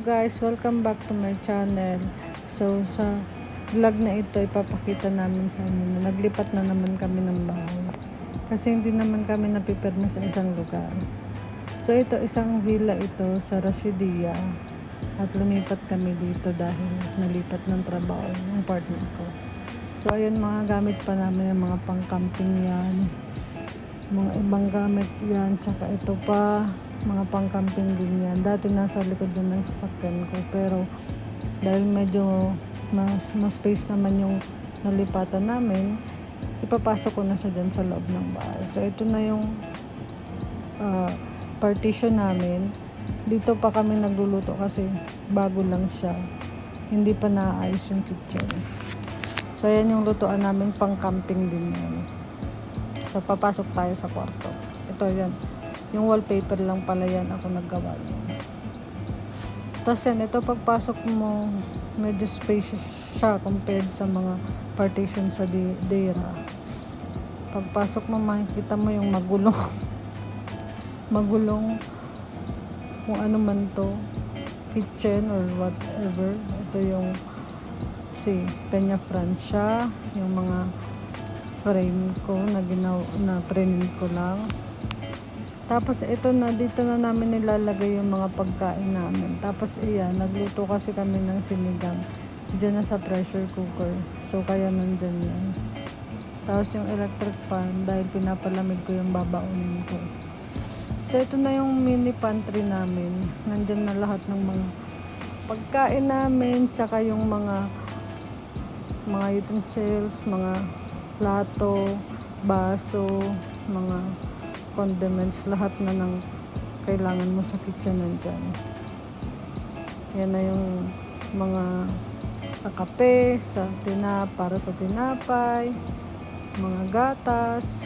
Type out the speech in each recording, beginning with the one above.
guys, welcome back to my channel. So sa vlog na ito ipapakita namin sa inyo na naglipat na naman kami ng bahay. Kasi hindi naman kami napipirma sa isang lugar. So ito isang villa ito sa Rasidia. At lumipat kami dito dahil nalipat ng trabaho yung partner ko. So ayun, mga gamit pa namin yung mga pang-camping yan. Mga ibang gamit yan, tsaka ito pa mga pang-camping din yan. Dati nasa likod din ng sasakyan ko, pero dahil medyo mas space naman yung nalipatan namin, ipapasok ko na siya dyan sa loob ng bahay. So ito na yung partition namin. Dito pa kami nagluluto kasi bago lang siya, hindi pa naayos yung kitchen. So ayan yung lutuan namin, pang-camping din yan. So papasok tayo sa kwarto. Ito yan, yung wallpaper lang pala yan, ako naggawa yan. Tapos yan, ito pagpasok mo, medyo spacious siya compared sa mga partition sa Deira. Pagpasok mo, makikita mo yung magulong kung ano man to, kitchen or whatever. Ito yung si Peña Francia, yung mga frame ko na print ko lang. Tapos ito na, dito na namin nilalagay yung mga pagkain namin. Tapos iyan, nagluto kasi kami ng sinigang diyan na sa pressure cooker. So kaya nandyan yan. Tapos yung electric fan, dahil pinapalamig ko yung babaunin ko. So ito na yung mini pantry namin. Nandyan na lahat ng mga pagkain namin, tsaka yung mga utensils, mga plato, baso, mga condiments, lahat na ng kailangan mo sa kitchen nandyan. Yan na yung mga sa kape, para sa tinapay, mga gatas.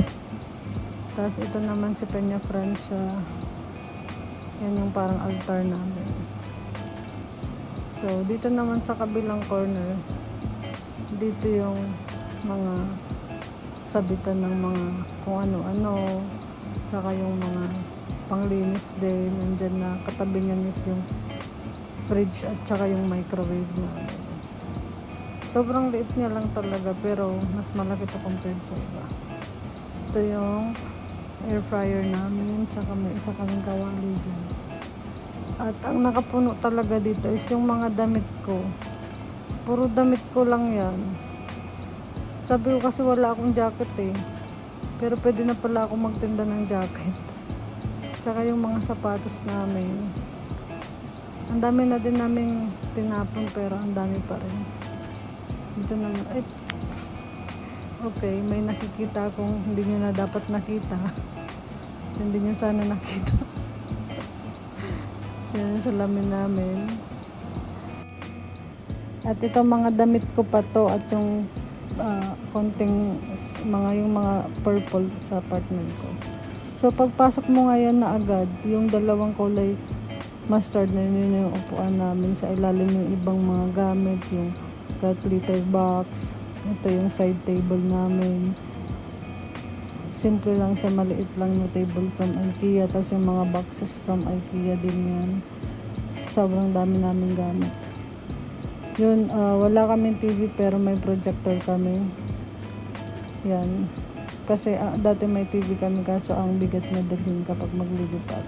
Tapos ito naman si Peña Francia. Yan yung parang altar namin. So dito naman sa kabilang corner, dito yung mga sabitan ng mga kung ano-ano, tsaka yung mga panglinis din. Nandyan na katabi niyan is yung fridge at tsaka yung microwave namin. Sobrang liit niya lang talaga, pero mas malaki to compared sa iba. Ito yung air fryer namin, tsaka may isa kaming kawali dyan. At ang nakapuno talaga dito is yung mga damit ko. Puro damit ko lang yan. Sabi ko kasi wala akong jacket eh. Pero pwede na pala ako magtinda ng jacket. Tsaka yung mga sapatos namin. Ang dami na din naming tinapon, pero ang dami pa rin. Dito naman, okay, may nakikita akong hindi nyo na dapat nakita. Hindi nyo sana nakita. Yan yung salamin namin. At ito mga damit ko pa to, at yung konting yung mga purple sa apartment ko. So pagpasok mo ngayon na agad, yung dalawang kulay mustard na yun yung upuan namin. Sa ilalim yung ibang mga gamit, yung cat litter box. Ito yung side table namin. Simple lang siya, maliit lang na table from IKEA. Tapos yung mga boxes from IKEA din yan. Sobrang dami namin gamit. Yun, wala kaming TV pero may projector kami. Yan. Kasi dati may TV kami, kaso ang bigat na dalhin kapag maglilipat.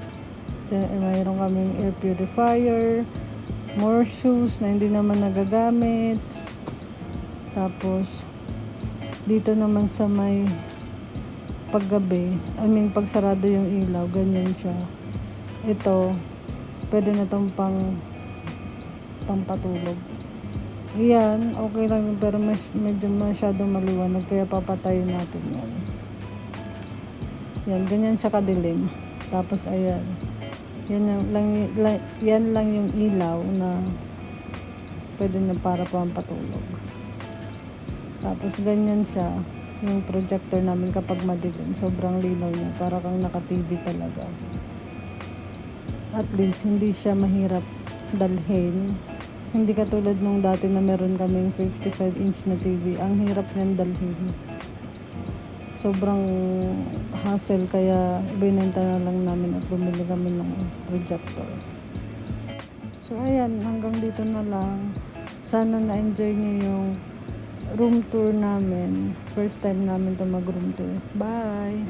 So, mayroon kaming air purifier, more shoes na hindi naman nagagamit. Tapos, dito naman sa may paggabi, pagsarado yung ilaw, ganyan siya. Ito, pwede na itong pampatulog. Yan, okay lang, pero medyo masyadong maliwanag, kaya papatayin natin yan. Yan, ganyan siya kadilim. Tapos ayan, yan lang yung ilaw na pwede na para pampatulog. Tapos ganyan siya yung projector namin kapag madilim. Sobrang linaw niya, para kang naka-TV talaga. At least hindi siya mahirap dalhin. Hindi katulad nung dati na meron kaming 55-inch na TV. Ang hirap niyan dalhin. Sobrang hassle, kaya binenta na lang namin at bumili kami ng projector. So, ayan, hanggang dito na lang. Sana na-enjoy niyo yung room tour namin. First time namin to mag-room tour. Bye!